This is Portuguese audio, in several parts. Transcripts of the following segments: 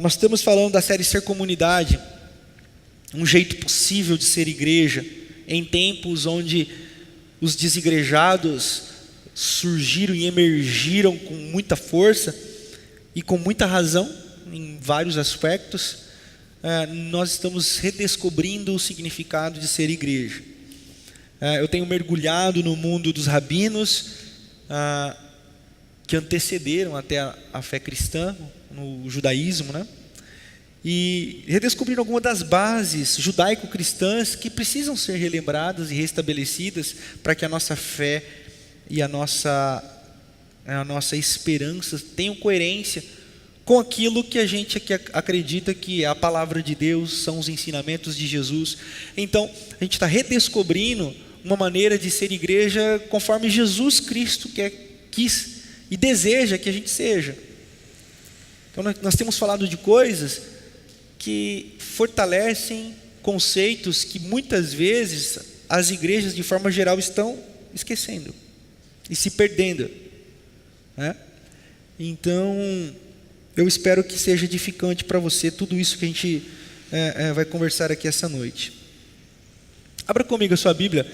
Nós estamos falando da série Ser Comunidade, um jeito possível de ser igreja, em tempos onde os desigrejados surgiram e emergiram com muita força e com muita razão em vários aspectos. Nós estamos redescobrindo o significado de ser igreja. Eu tenho mergulhado no mundo dos rabinos que antecederam até a fé cristã, no judaísmo, né? E redescobrindo algumas das bases judaico-cristãs que precisam ser relembradas e restabelecidas para que a nossa fé e a nossa esperança tenham coerência com aquilo que a gente aqui acredita que é a palavra de Deus, são os ensinamentos de Jesus. Então, a gente está redescobrindo uma maneira de ser igreja conforme Jesus Cristo quis e deseja que a gente seja. Então, nós temos falado de coisas que fortalecem conceitos que muitas vezes as igrejas de forma geral estão esquecendo e se perdendo, né? Então, eu espero que seja edificante para você tudo isso que a gente vai conversar aqui essa noite. Abra comigo a sua Bíblia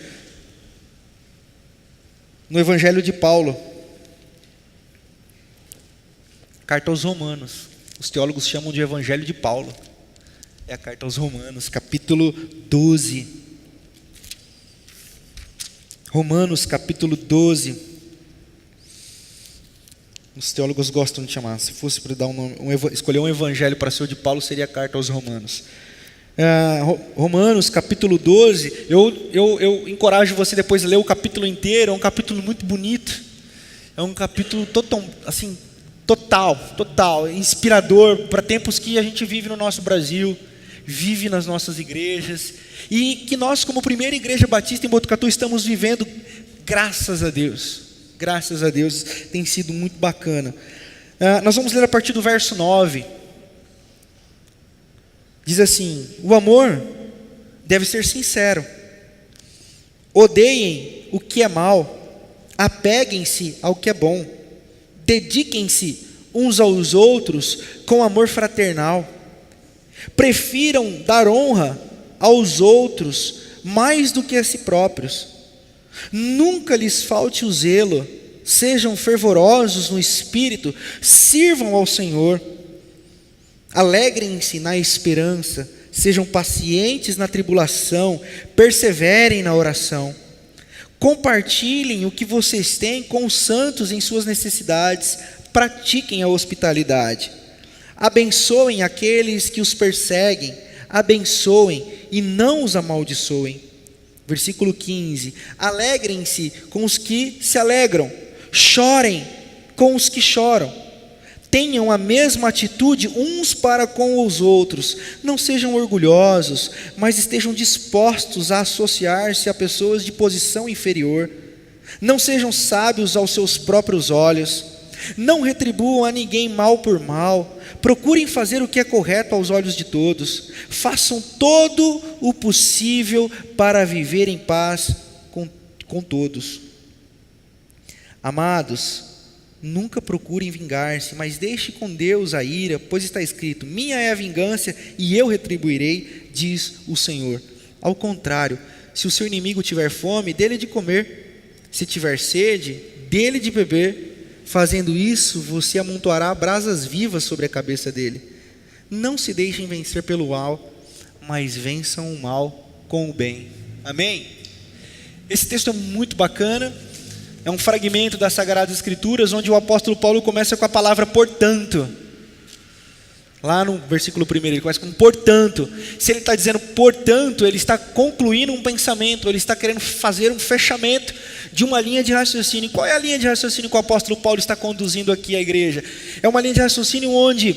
no Evangelho de Paulo, carta aos Romanos. Os teólogos chamam de Evangelho de Paulo. É a carta aos Romanos, capítulo 12. Romanos, capítulo 12. Os teólogos gostam de chamar. Se fosse para dar um nome, escolher um evangelho para ser o de Paulo, seria a carta aos Romanos. Romanos, capítulo 12. Eu encorajo você depois a ler o capítulo inteiro. É um capítulo muito bonito. É um capítulo total, inspirador para tempos que a gente vive no nosso Brasil, vive nas nossas igrejas, e que nós, como primeira igreja batista em Botucatu, estamos vivendo, graças a Deus, tem sido muito bacana. Nós vamos ler a partir do verso 9, diz assim: o amor deve ser sincero, odeiem o que é mal, apeguem-se ao que é bom, dediquem-se uns aos outros com amor fraternal, prefiram dar honra aos outros mais do que a si próprios, nunca lhes falte o zelo, sejam fervorosos no espírito, sirvam ao Senhor, alegrem-se na esperança, sejam pacientes na tribulação, perseverem na oração, compartilhem o que vocês têm com os santos em suas necessidades, pratiquem a hospitalidade, abençoem aqueles que os perseguem, abençoem e não os amaldiçoem. Versículo 15: alegrem-se com os que se alegram, chorem com os que choram, tenham a mesma atitude uns para com os outros, não sejam orgulhosos, mas estejam dispostos a associar-se a pessoas de posição inferior, não sejam sábios aos seus próprios olhos, não retribuam a ninguém mal por mal, procurem fazer o que é correto aos olhos de todos, façam todo o possível para viver em paz com todos. Amados, nunca procurem vingar-se, mas deixe com Deus a ira, pois está escrito: minha é a vingança e eu retribuirei, diz o Senhor. Ao contrário, se o seu inimigo tiver fome, dê-lhe de comer, se tiver sede, dê-lhe de beber. Fazendo isso, você amontoará brasas vivas sobre a cabeça dele. Não se deixem vencer pelo mal, mas vençam o mal com o bem. Amém? Esse texto é muito bacana. É um fragmento das Sagradas Escrituras, onde o apóstolo Paulo começa com a palavra portanto. Lá no versículo 1, ele começa com portanto. Se ele está dizendo portanto, ele está concluindo um pensamento, ele está querendo fazer um fechamento de uma linha de raciocínio. Qual é a linha de raciocínio que o apóstolo Paulo está conduzindo aqui à igreja? É uma linha de raciocínio onde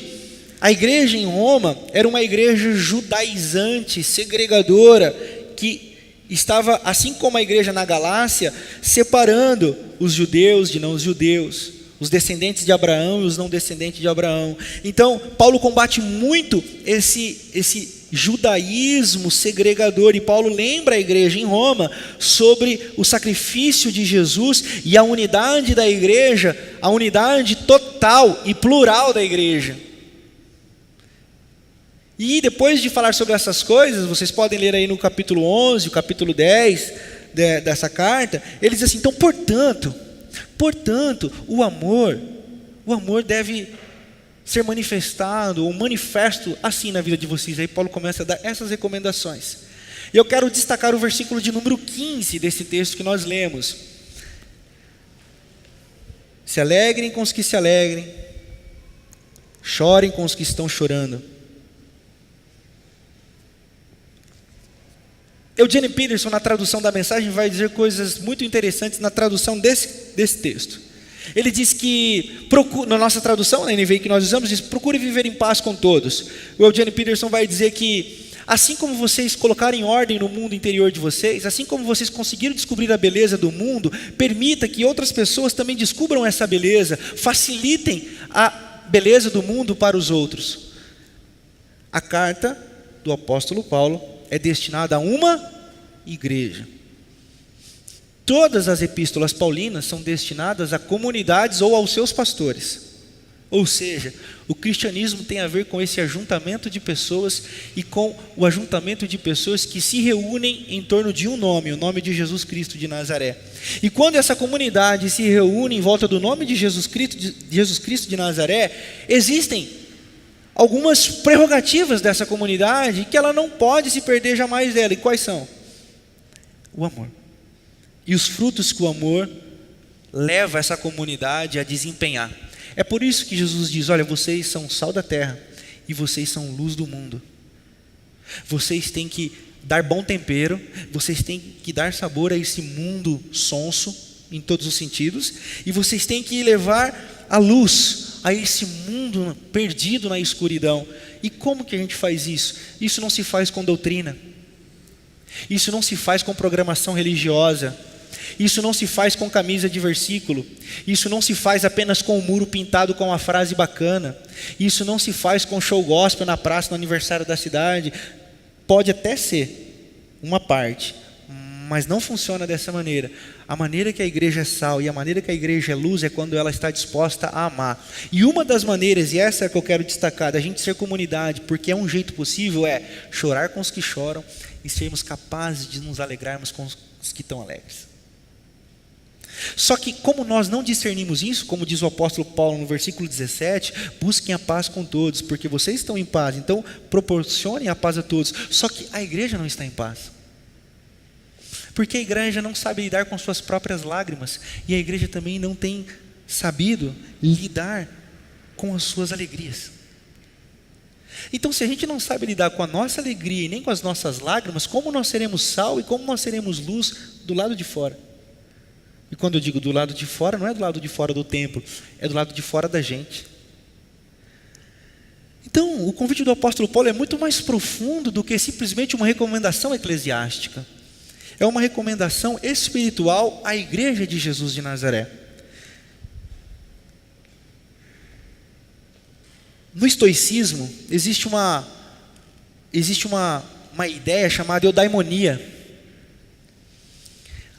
a igreja em Roma era uma igreja judaizante, segregadora, que estava, assim como a igreja na Galácia, separando os judeus de não os judeus, os descendentes de Abraão e os não descendentes de Abraão. Então, Paulo combate muito esse judaísmo segregador, e Paulo lembra a igreja em Roma sobre o sacrifício de Jesus e a unidade da igreja, a unidade total e plural da igreja. E depois de falar sobre essas coisas, vocês podem ler aí no capítulo 11, o capítulo 10 dessa carta, ele diz assim: então, portanto, o amor deve ser manifestado, ou manifesto assim na vida de vocês. Aí Paulo começa a dar essas recomendações. E eu quero destacar o versículo de número 15 desse texto que nós lemos. Se alegrem com os que se alegrem, chorem com os que estão chorando. Eugene Peterson, na tradução da mensagem, vai dizer coisas muito interessantes na tradução desse texto. Ele diz que, na nossa tradução, na NVI que nós usamos, diz: procure viver em paz com todos. O Eugene Peterson vai dizer que, assim como vocês colocarem ordem no mundo interior de vocês, assim como vocês conseguiram descobrir a beleza do mundo, permita que outras pessoas também descubram essa beleza, facilitem a beleza do mundo para os outros. A carta do apóstolo Paulo é destinada a uma igreja. Todas as epístolas paulinas são destinadas a comunidades ou aos seus pastores. Ou seja, o cristianismo tem a ver com esse ajuntamento de pessoas e com o ajuntamento de pessoas que se reúnem em torno de um nome, o nome de Jesus Cristo de Nazaré. E quando essa comunidade se reúne em volta do nome de Jesus Cristo de Nazaré, existem algumas prerrogativas dessa comunidade que ela não pode se perder jamais dela. E quais são? O amor. E os frutos que o amor leva essa comunidade a desempenhar. É por isso que Jesus diz: olha, vocês são sal da terra e vocês são luz do mundo. Vocês têm que dar bom tempero, vocês têm que dar sabor a esse mundo sonso, em todos os sentidos, e vocês têm que levar a luz a esse mundo perdido na escuridão. E como que a gente faz isso? Isso não se faz com doutrina, isso não se faz com programação religiosa, isso não se faz com camisa de versículo, isso não se faz apenas com o muro pintado com uma frase bacana, isso não se faz com show gospel na praça no aniversário da cidade. Pode até ser uma parte, mas não funciona dessa maneira. A maneira que a igreja é sal e a maneira que a igreja é luz é quando ela está disposta a amar. E uma das maneiras, e essa é a que eu quero destacar, da gente ser comunidade, porque é um jeito possível, é chorar com os que choram e sermos capazes de nos alegrarmos com os que estão alegres. Só que como nós não discernimos isso, como diz o apóstolo Paulo no versículo 17, busquem a paz com todos, porque vocês estão em paz, então proporcionem a paz a todos. Só que a igreja não está em paz, porque a igreja não sabe lidar com suas próprias lágrimas, e a igreja também não tem sabido lidar com as suas alegrias. Então, se a gente não sabe lidar com a nossa alegria e nem com as nossas lágrimas, como nós seremos sal e como nós seremos luz do lado de fora? E quando eu digo do lado de fora, não é do lado de fora do templo, é do lado de fora da gente. Então, o convite do apóstolo Paulo é muito mais profundo do que simplesmente uma recomendação eclesiástica. É uma recomendação espiritual à igreja de Jesus de Nazaré. No estoicismo, existe uma ideia chamada eudaimonia.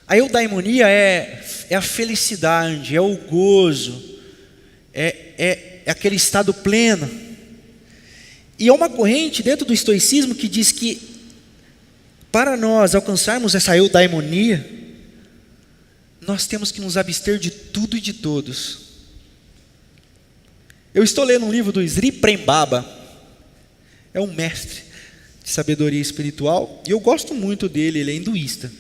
A eudaimonia é a felicidade, é o gozo, é aquele estado pleno. E é uma corrente dentro do estoicismo que diz que para nós alcançarmos essa eudaimonia, nós temos que nos abster de tudo e de todos. Eu estou lendo um livro do Sri Prembaba, é um mestre de sabedoria espiritual, e eu gosto muito dele, ele é hinduísta.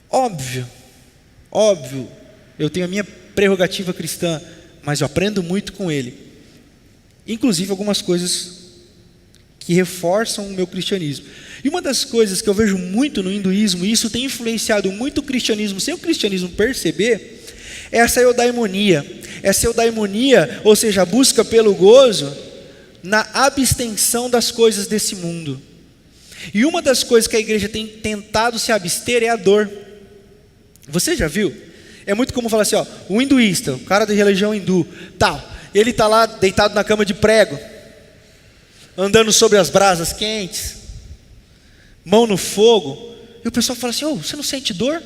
Óbvio, eu tenho a minha prerrogativa cristã, mas eu aprendo muito com ele, inclusive algumas coisas que reforçam o meu cristianismo. E uma das coisas que eu vejo muito no hinduísmo, e isso tem influenciado muito o cristianismo, sem o cristianismo perceber, é essa eudaimonia. Essa eudaimonia, ou seja, a busca pelo gozo na abstenção das coisas desse mundo. E uma das coisas que a igreja tem tentado se abster é a dor. Você já viu? É muito comum falar assim, ó, o hinduísta, o cara da religião hindu, tal, ele está lá deitado na cama de prego, andando sobre as brasas quentes, mão no fogo, e o pessoal fala assim: você não sente dor?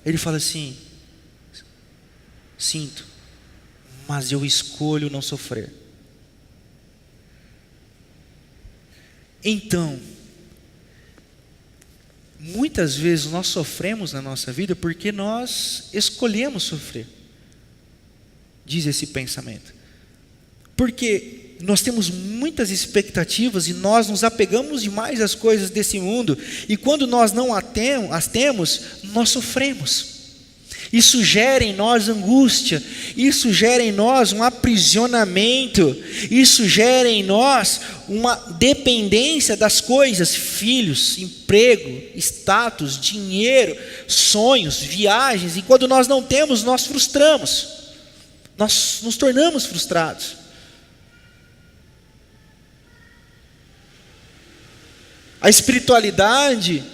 Ele fala assim: sinto, mas eu escolho não sofrer. Então, muitas vezes nós sofremos na nossa vida porque nós escolhemos sofrer, diz esse pensamento. Porque nós temos muitas expectativas e nós nos apegamos demais às coisas desse mundo, e quando nós não as temos, nós sofremos. Isso gera em nós angústia, isso gera em nós um aprisionamento, isso gera em nós uma dependência das coisas, filhos, emprego, status, dinheiro, sonhos, viagens, e quando nós não temos, nós frustramos, nós nos tornamos frustrados. A espiritualidade,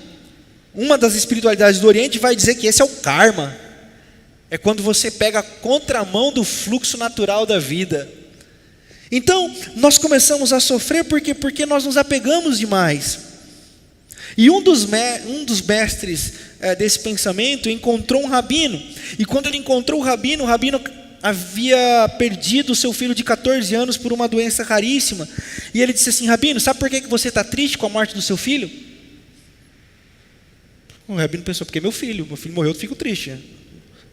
uma das espiritualidades do Oriente vai dizer que esse é o karma. É quando você pega a contramão do fluxo natural da vida. Então, nós começamos a sofrer porque nós nos apegamos demais. E um dos mestres desse pensamento encontrou um rabino. E quando ele encontrou o rabino havia perdido seu filho de 14 anos por uma doença raríssima. E ele disse assim: rabino, sabe por que você está triste com a morte do seu filho? O rabino pensou: porque meu filho morreu, eu fico triste.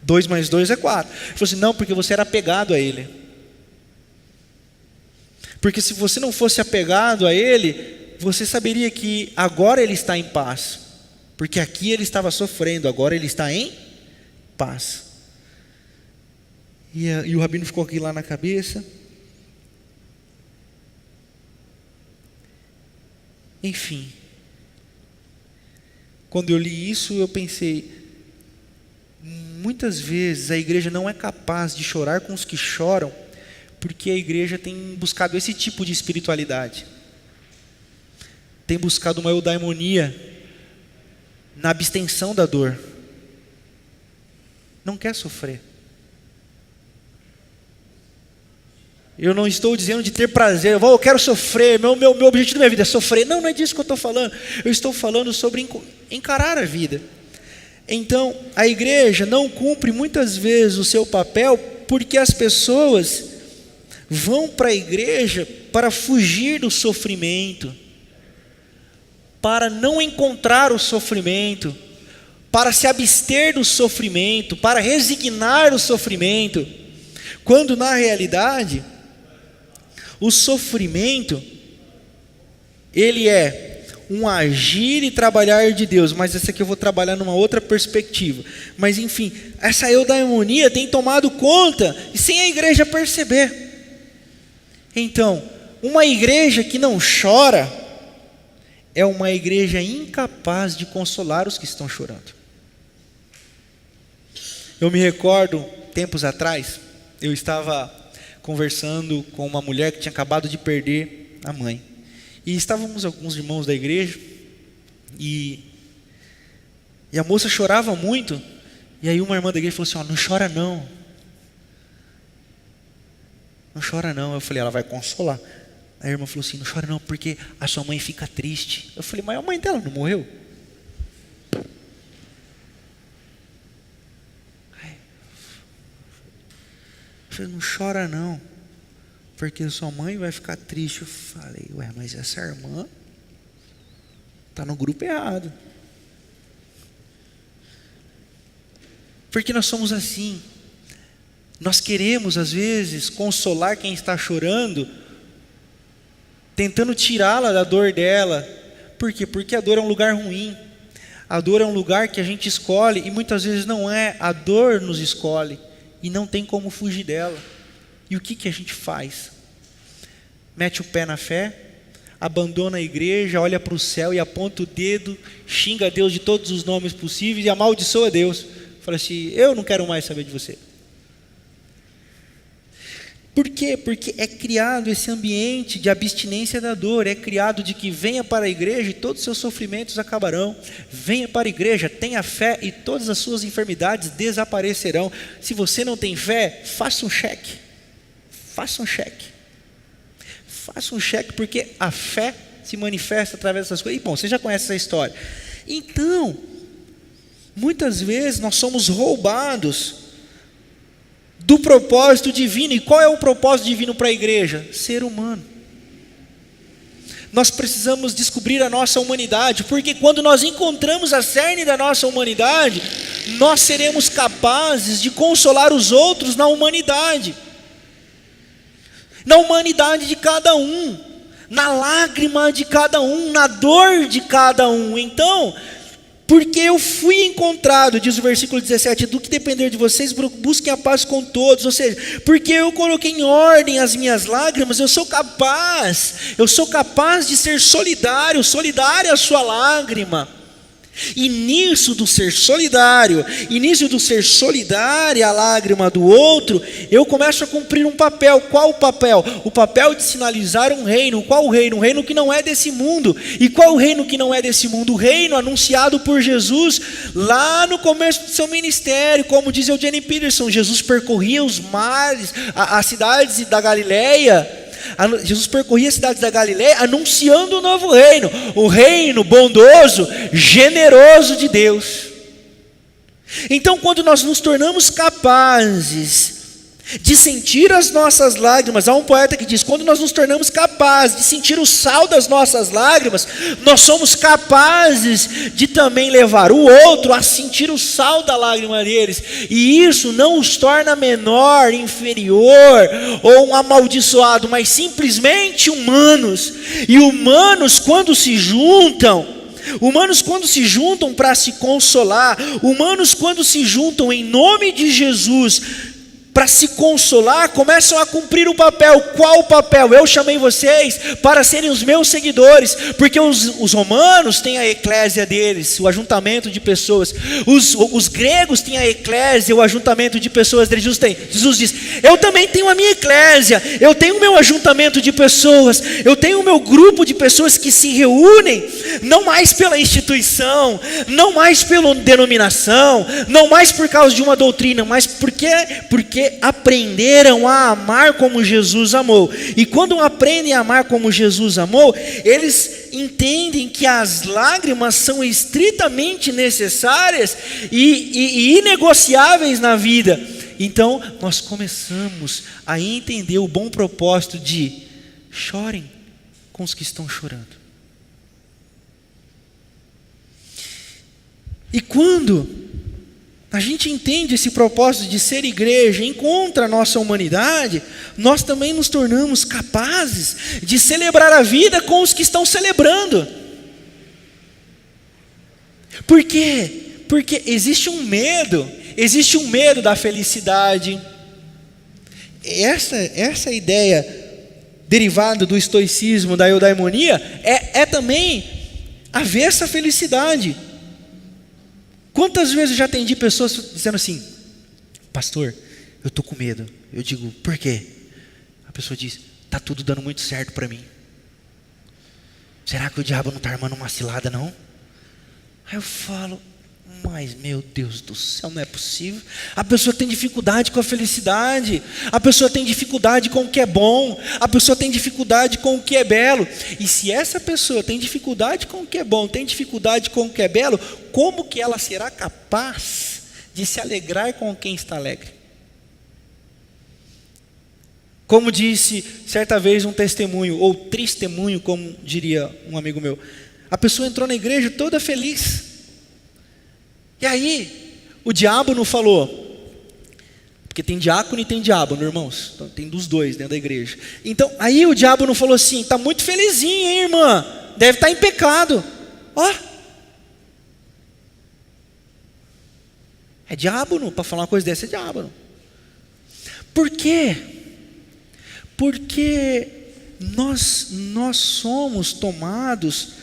2 mais 2 é 4. Ele falou assim: não, porque você era apegado a ele. Porque se você não fosse apegado a ele, você saberia que agora ele está em paz. Porque aqui ele estava sofrendo, agora ele está em paz. E o rabino ficou aqui lá na cabeça. Enfim, quando eu li isso, eu pensei: muitas vezes a igreja não é capaz de chorar com os que choram, porque a igreja tem buscado esse tipo de espiritualidade, tem buscado uma eudaimonia na abstenção da dor, não quer sofrer. Eu não estou dizendo de ter prazer, eu quero sofrer, meu objetivo da minha vida é sofrer. Não é disso que eu estou falando. Eu estou falando sobre encarar a vida. Então, a igreja não cumpre muitas vezes o seu papel porque as pessoas vão para a igreja para fugir do sofrimento, para não encontrar o sofrimento, para se abster do sofrimento, para resignar o sofrimento, quando na realidade o sofrimento ele é um agir e trabalhar de Deus, mas esse aqui eu vou trabalhar numa outra perspectiva. Mas enfim, essa eudaimonia tem tomado conta, e sem a igreja perceber. Então, uma igreja que não chora, é uma igreja incapaz de consolar os que estão chorando. Eu me recordo, tempos atrás, eu estava conversando com uma mulher que tinha acabado de perder a mãe. E estávamos alguns irmãos da igreja, e a moça chorava muito, e aí uma irmã da igreja falou assim: não chora não. Não chora não. Eu falei: ela vai consolar. A irmã falou assim: não chora não, porque a sua mãe fica triste. Eu falei: mas a mãe dela não morreu? Eu falei: não chora não, porque sua mãe vai ficar triste. Eu falei: ué, mas essa irmã está no grupo errado. Porque nós somos assim. Nós queremos às vezes consolar quem está chorando, tentando tirá-la da dor dela. Por quê? Porque a dor é um lugar ruim. A dor é um lugar que a gente escolhe, e muitas vezes não é, a dor nos escolhe, e não tem como fugir dela. E o que a gente faz? Mete o pé na fé, abandona a igreja, olha para o céu e aponta o dedo, xinga a Deus de todos os nomes possíveis e amaldiçoa Deus. Fala assim: eu não quero mais saber de você. Por quê? Porque é criado esse ambiente de abstinência da dor, é criado de que venha para a igreja e todos os seus sofrimentos acabarão, venha para a igreja, tenha fé e todas as suas enfermidades desaparecerão. Se você não tem fé, faça um cheque, porque a fé se manifesta através dessas coisas. E bom, você já conhece essa história. Então, muitas vezes nós somos roubados do propósito divino. E qual é o propósito divino para a igreja? Ser humano. Nós precisamos descobrir a nossa humanidade, porque quando nós encontramos a cerne da nossa humanidade, nós seremos capazes de consolar os outros na humanidade de cada um, na lágrima de cada um, na dor de cada um. Então, porque eu fui encontrado, diz o versículo 17, do que depender de vocês, busquem a paz com todos. Ou seja, porque eu coloquei em ordem as minhas lágrimas, eu sou capaz de ser solidária à sua lágrima. E nisso do ser solidária à lágrima do outro, eu começo a cumprir um papel. Qual o papel? O papel de sinalizar um reino. Qual o reino? Um reino que não é desse mundo. E qual o reino que não é desse mundo? O reino anunciado por Jesus lá no começo do seu ministério. Como diz Eugene Peterson, Jesus percorria os mares, as cidades da Galileia. Jesus percorria as cidades da Galileia anunciando o novo reino, o reino bondoso, generoso de Deus. Então, quando nós nos tornamos capazes de sentir as nossas lágrimas, há um poeta que diz: quando nós nos tornamos capazes de sentir o sal das nossas lágrimas, nós somos capazes de também levar o outro a sentir o sal da lágrima deles, e isso não os torna menor, inferior ou um amaldiçoado, mas simplesmente humanos. E humanos quando se juntam para se consolar, humanos quando se juntam em nome de Jesus para se consolar, começam a cumprir o papel. Qual o papel? Eu chamei vocês para serem os meus seguidores, porque os romanos têm a eclésia deles, o ajuntamento de pessoas. Os gregos têm a eclésia, o ajuntamento de pessoas. Jesus diz: eu também tenho a minha eclésia, eu tenho o meu ajuntamento de pessoas, eu tenho o meu grupo de pessoas que se reúnem, não mais pela instituição, não mais pela denominação, não mais por causa de uma doutrina, mas porque aprenderam a amar como Jesus amou. E quando aprendem a amar como Jesus amou, eles entendem que as lágrimas são estritamente necessárias e inegociáveis na vida. Então nós começamos a entender o bom propósito de: chorem com os que estão chorando. E quando a gente entende esse propósito de ser igreja, encontra a nossa humanidade, nós também nos tornamos capazes de celebrar a vida com os que estão celebrando. Por quê? Porque existe um medo da felicidade. Essa ideia derivada do estoicismo, da eudaimonia, é também haver essa felicidade. Quantas vezes eu já atendi pessoas dizendo assim: pastor, eu estou com medo. Eu digo: por quê? A pessoa diz: está tudo dando muito certo para mim. Será que o diabo não está armando uma cilada não? Aí eu falo: mas meu Deus do céu, não é possível. A pessoa tem dificuldade com a felicidade, a pessoa tem dificuldade com o que é bom, a pessoa tem dificuldade com o que é belo. E se essa pessoa tem dificuldade com o que é bom, tem dificuldade com o que é belo, como que ela será capaz de se alegrar com quem está alegre? Como disse certa vez um testemunho, ou tristemunho, como diria um amigo meu, a pessoa entrou na igreja toda feliz. E aí, o diabo não falou, porque tem diácono e tem diabo, irmãos, então, tem dos dois dentro da igreja. Então, aí o diabo não falou assim: está muito felizinho, hein, irmã? Deve estar em pecado. Ó, é diabo, para falar uma coisa dessa é diabo. Por quê? Porque nós somos tomados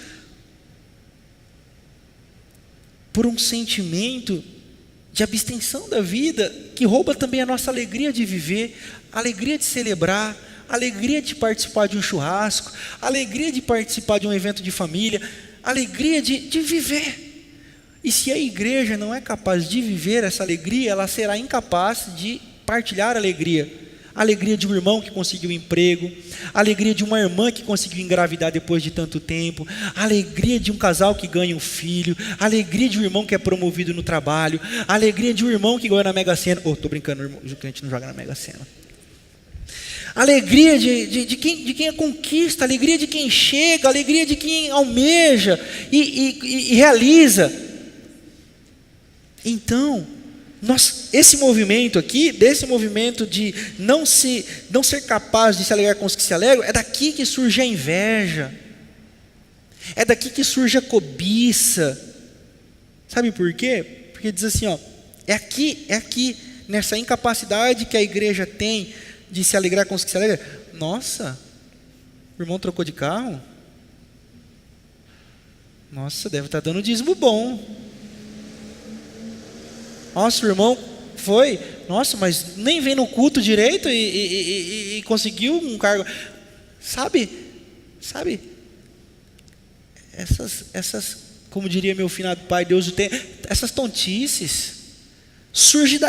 por um sentimento de abstenção da vida, que rouba também a nossa alegria de viver, a alegria de celebrar, a alegria de participar de um churrasco, a alegria de participar de um evento de família, a alegria de viver. E se a igreja não é capaz de viver essa alegria, ela será incapaz de partilhar a alegria. A alegria de um irmão que conseguiu emprego, a alegria de uma irmã que conseguiu engravidar depois de tanto tempo, a alegria de um casal que ganha um filho, a alegria de um irmão que é promovido no trabalho, a alegria de um irmão que ganha na Mega Sena. Estou brincando, o crente não joga na Mega Sena. alegria de quem conquista, alegria de quem chega, alegria de quem almeja e realiza. Então, esse movimento aqui, desse movimento de não ser capaz de se alegrar com os que se alegram, é daqui que surge a inveja, é daqui que surge a cobiça. Sabe por quê? Porque diz assim, ó, é aqui, nessa incapacidade que a igreja tem de se alegrar com os que se alegram. Nossa, o irmão trocou de carro? Nossa, deve estar dando dízimo bom. Nossa, o irmão foi, nossa, mas nem vem no culto direito e conseguiu um cargo. Sabe, essas, como diria meu finado pai, Deus o tem, essas tontices, surge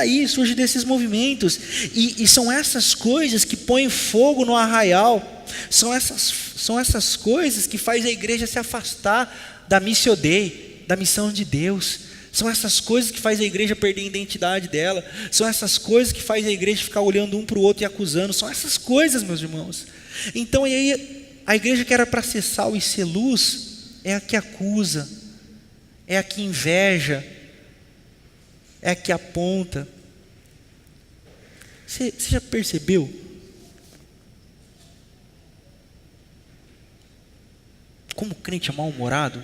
desses movimentos, e são essas coisas que põem fogo no arraial, são essas coisas que faz a igreja se afastar da missio Dei, da missão de Deus. São essas coisas que faz a igreja perder a identidade dela. São essas coisas que faz a igreja ficar olhando um para o outro e acusando. São essas coisas, meus irmãos. Então, e aí, a igreja que era para ser sal e ser luz, é a que acusa, é a que inveja, é a que aponta. Você já percebeu? Como o crente é mal-humorado?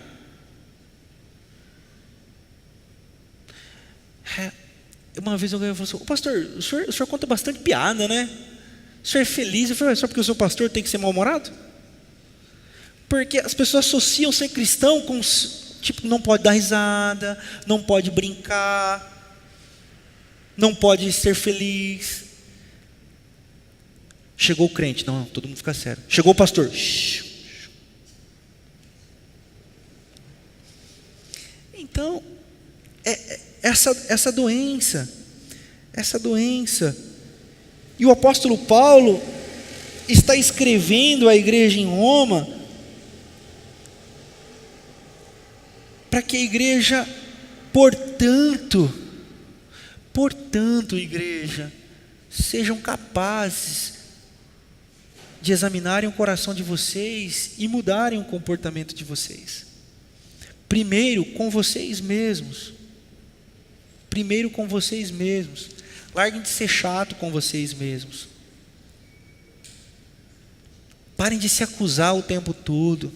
Uma vez alguém falou assim: pastor, o senhor conta bastante piada, né? O senhor é feliz. Eu falei: é só porque eu sou pastor tem que ser mal-humorado? Porque as pessoas associam ser cristão com, tipo, não pode dar risada, não pode brincar, não pode ser feliz. Chegou o crente, não, todo mundo fica sério. Chegou o pastor, então, essa doença, e o apóstolo Paulo está escrevendo à igreja em Roma, para que a igreja, portanto, igreja, sejam capazes de examinarem o coração de vocês e mudarem o comportamento de vocês. Primeiro com vocês mesmos. Larguem de ser chato com vocês mesmos. Parem de se acusar o tempo todo.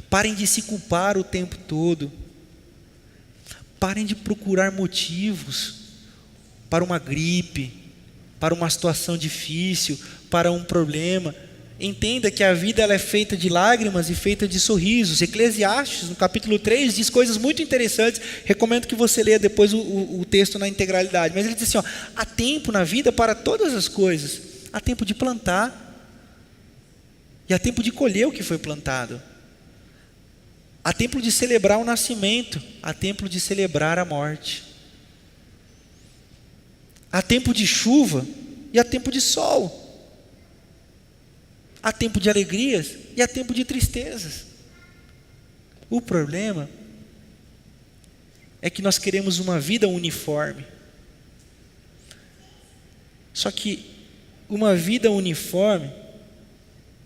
Parem de se culpar o tempo todo. Parem de procurar motivos para uma gripe, para uma situação difícil, para um problema. Entenda que a vida ela é feita de lágrimas e feita de sorrisos. Eclesiastes, no capítulo 3, diz coisas muito interessantes. Recomendo que você leia depois o texto na integralidade. Mas ele diz assim, ó, há tempo na vida para todas as coisas. Há tempo de plantar e há tempo de colher o que foi plantado. Há tempo de celebrar o nascimento, há tempo de celebrar a morte. Há tempo de chuva e há tempo de sol. Há tempo de alegrias e há tempo de tristezas. O problema é que nós queremos uma vida uniforme. Só que uma vida uniforme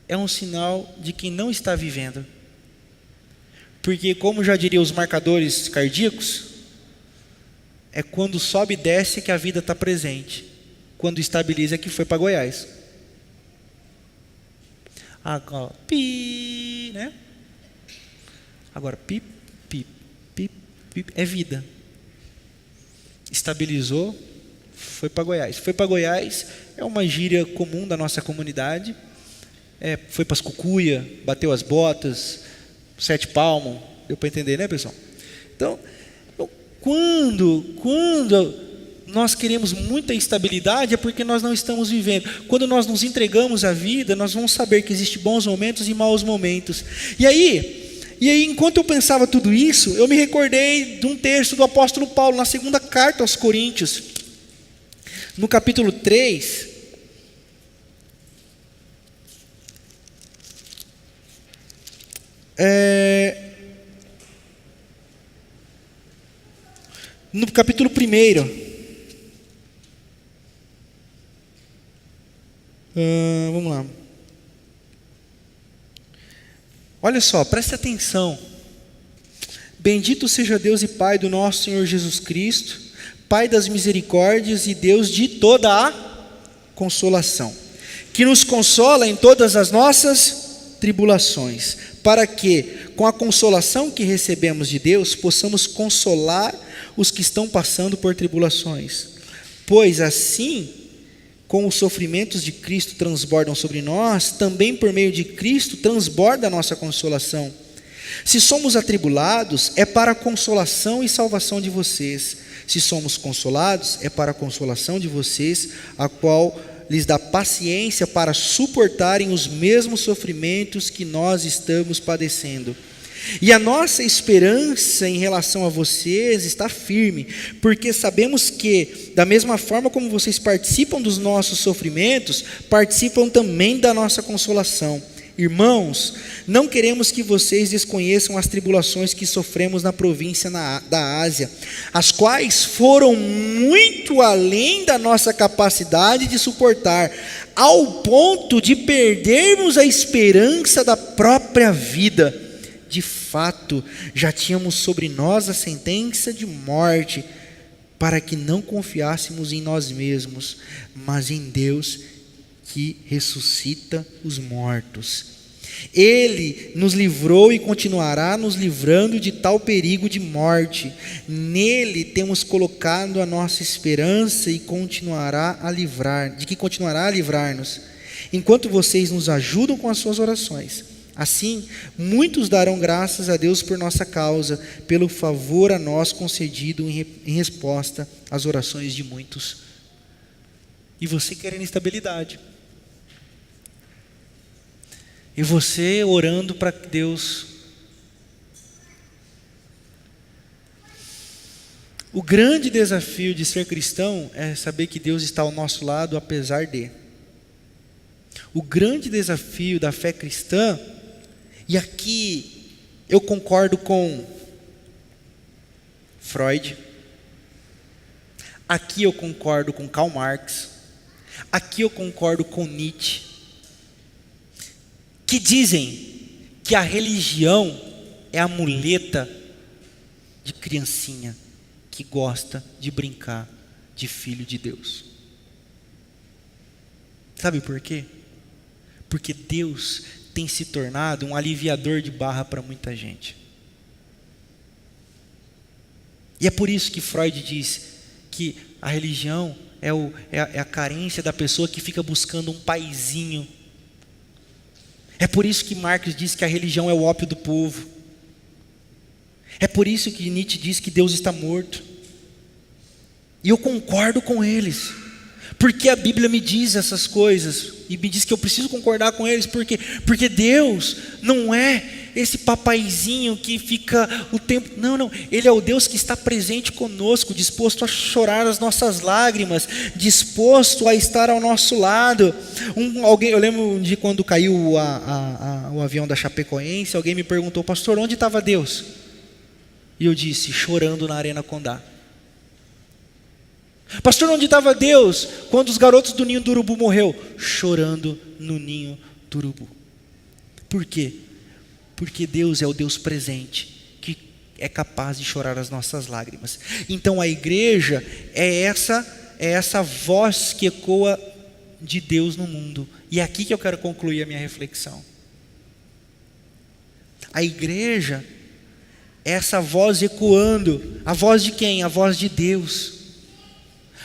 é um sinal de quem não está vivendo. Porque, como já diriam os marcadores cardíacos, é quando sobe e desce que a vida está presente. Quando estabiliza é que foi para Goiás. Agora, pi, né? Agora, pi, é vida. Estabilizou, foi para Goiás. Foi para Goiás é uma gíria comum da nossa comunidade. Foi para as cucuia, bateu as botas, 7 palmos, deu para entender, né, pessoal? Então, quando nós queremos muita estabilidade, é porque nós não estamos vivendo. Quando nós nos entregamos à vida, nós vamos saber que existem bons momentos e maus momentos. E aí, enquanto eu pensava tudo isso, eu me recordei de um texto do apóstolo Paulo, na segunda carta aos Coríntios, no capítulo 3, no capítulo 1, Olha só, preste atenção. Bendito seja Deus e Pai do nosso Senhor Jesus Cristo, Pai das misericórdias e Deus de toda a consolação, que nos consola em todas as nossas tribulações, para que, com a consolação que recebemos de Deus, possamos consolar os que estão passando por tribulações. Pois assim, como os sofrimentos de Cristo transbordam sobre nós, também por meio de Cristo transborda a nossa consolação. Se somos atribulados, é para a consolação e salvação de vocês. Se somos consolados, é para a consolação de vocês, a qual lhes dá paciência para suportarem os mesmos sofrimentos que nós estamos padecendo. E a nossa esperança em relação a vocês está firme, porque sabemos que, da mesma forma como vocês participam dos nossos sofrimentos, participam também da nossa consolação. Irmãos, não queremos que vocês desconheçam as tribulações que sofremos na província da Ásia, as quais foram muito além da nossa capacidade de suportar, ao ponto de perdermos a esperança da própria vida. De fato, já tínhamos sobre nós a sentença de morte, para que não confiássemos em nós mesmos, mas em Deus que ressuscita os mortos. Ele nos livrou e continuará nos livrando de tal perigo de morte. Nele temos colocado a nossa esperança e continuará a livrar-nos, enquanto vocês nos ajudam com as suas orações. Assim, muitos darão graças a Deus por nossa causa, pelo favor a nós concedido em resposta às orações de muitos. E você querendo estabilidade. E você orando para que Deus... O grande desafio de ser cristão é saber que Deus está ao nosso lado apesar de. O grande desafio da fé cristã, e aqui eu concordo com Freud, aqui eu concordo com Karl Marx, aqui eu concordo com Nietzsche, que dizem que a religião é a muleta de criancinha que gosta de brincar de filho de Deus. Sabe por quê? Porque Deus tem se tornado um aliviador de barra para muita gente. E é por isso que Freud diz que a religião é a carência da pessoa que fica buscando um paizinho. É por isso que Marx diz que a religião é o ópio do povo. É por isso que Nietzsche diz que Deus está morto. E eu concordo com eles, porque a Bíblia me diz essas coisas, e me diz que eu preciso concordar com eles, porque Deus não é esse papaizinho que fica o tempo, não, Ele é o Deus que está presente conosco, disposto a chorar as nossas lágrimas, disposto a estar ao nosso lado. Eu lembro de quando caiu o avião da Chapecoense, alguém me perguntou: pastor, onde estava Deus? E eu disse: chorando na Arena Condá. Pastor, onde estava Deus quando os garotos do ninho do urubu morreu? Chorando no ninho do urubu. Por quê? Porque Deus é o Deus presente, que é capaz de chorar as nossas lágrimas. Então a igreja é essa voz que ecoa de Deus no mundo. E é aqui que eu quero concluir a minha reflexão. A igreja é essa voz ecoando. A voz de quem? A voz de Deus.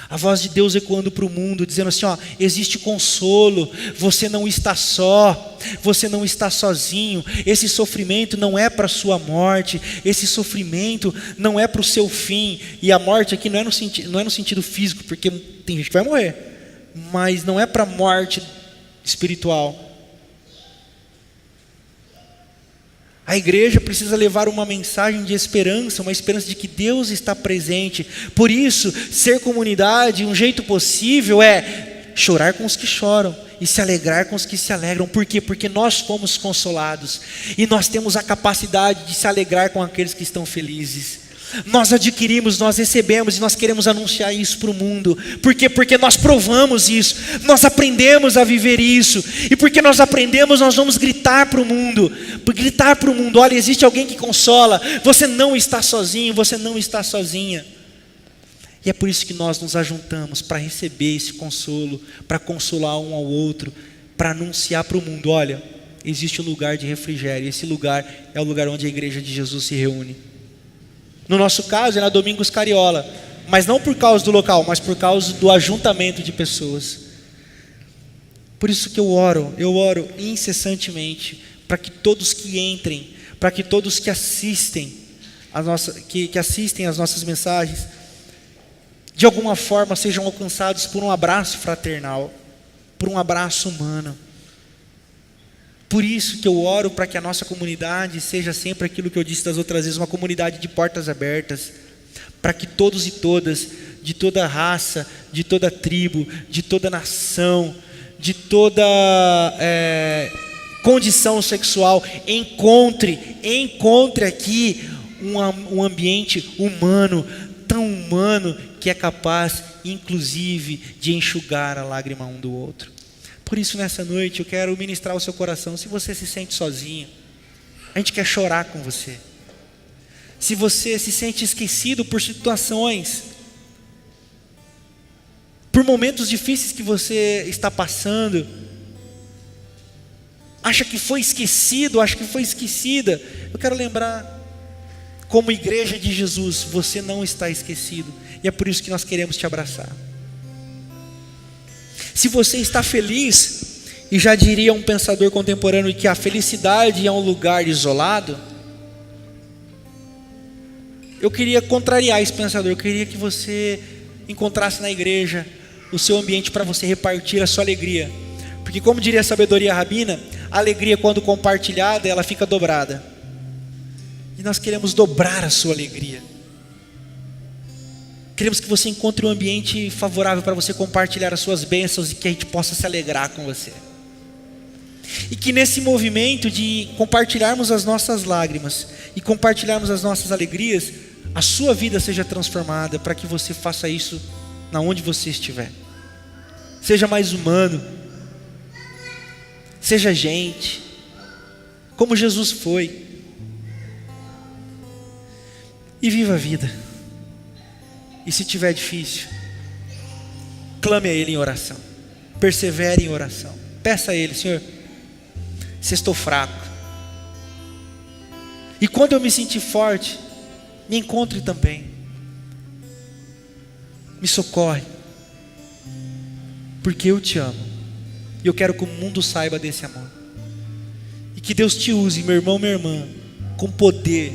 A voz de Deus ecoando para o mundo, dizendo assim: existe consolo, você não está só, você não está sozinho, esse sofrimento não é para a sua morte, esse sofrimento não é para o seu fim. E a morte aqui não é no sentido físico, porque tem gente que vai morrer, mas não é para a morte espiritual. A igreja precisa levar uma mensagem de esperança, uma esperança de que Deus está presente. Por isso, ser comunidade, um jeito possível é chorar com os que choram e se alegrar com os que se alegram. Por quê? Porque nós fomos consolados e nós temos a capacidade de se alegrar com aqueles que estão felizes. Nós adquirimos, nós recebemos e nós queremos anunciar isso para o mundo. Por quê? Porque nós provamos isso, nós aprendemos a viver isso. E porque nós aprendemos, nós vamos gritar para o mundo. Gritar para o mundo: olha, existe alguém que consola. Você não está sozinho, você não está sozinha. E é por isso que nós nos ajuntamos, para receber esse consolo, para consolar um ao outro, para anunciar para o mundo: olha, existe um lugar de refrigério. Esse lugar é o lugar onde a igreja de Jesus se reúne. No nosso caso é na Domingos Cariola, mas não por causa do local, mas por causa do ajuntamento de pessoas. Por isso que eu oro incessantemente, para que todos que entrem, para que todos que assistem assistem às nossas mensagens, de alguma forma sejam alcançados por um abraço fraternal, por um abraço humano. Por isso que eu oro para que a nossa comunidade seja sempre aquilo que eu disse das outras vezes, uma comunidade de portas abertas, para que todos e todas, de toda raça, de toda tribo, de toda nação, de toda condição sexual, encontre aqui um ambiente humano, tão humano, que é capaz, inclusive, de enxugar a lágrima um do outro. Por isso, nessa noite, eu quero ministrar o seu coração. Se você se sente sozinho, a gente quer chorar com você. Se você se sente esquecido por situações, por momentos difíceis que você está passando, acha que foi esquecido, acha que foi esquecida, eu quero lembrar, como igreja de Jesus, você não está esquecido. E é por isso que nós queremos te abraçar. Se você está feliz, e já diria um pensador contemporâneo que a felicidade é um lugar isolado, eu queria contrariar esse pensador. Eu queria que você encontrasse na igreja o seu ambiente para você repartir a sua alegria. Porque, como diria a sabedoria rabina, a alegria, quando compartilhada, ela fica dobrada. E nós queremos dobrar a sua alegria. Queremos que você encontre um ambiente favorável para você compartilhar as suas bênçãos e que a gente possa se alegrar com você. E que nesse movimento de compartilharmos as nossas lágrimas e compartilharmos as nossas alegrias, a sua vida seja transformada, para que você faça isso na onde você estiver. Seja mais humano, seja gente, como Jesus foi, e viva a vida. E se tiver difícil, clame a Ele em oração, persevere em oração, peça a Ele: Senhor, se estou fraco, e quando eu me sentir forte, me encontre também, me socorre, porque eu te amo, e eu quero que o mundo saiba desse amor, e que Deus te use, meu irmão, minha irmã, com poder,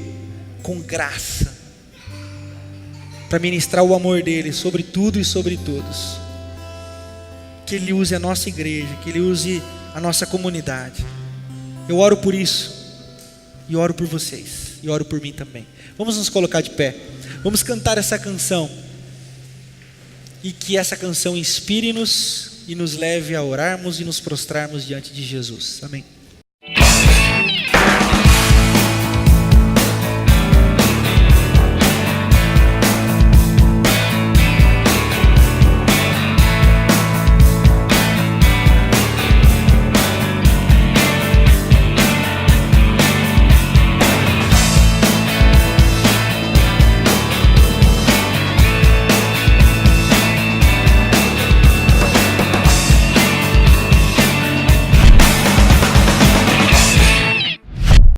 com graça, para ministrar o amor dele sobre tudo e sobre todos. Que Ele use a nossa igreja, que Ele use a nossa comunidade. Eu oro por isso, e oro por vocês, e oro por mim também. Vamos nos colocar de pé, vamos cantar essa canção, e que essa canção inspire-nos e nos leve a orarmos e nos prostrarmos diante de Jesus. Amém.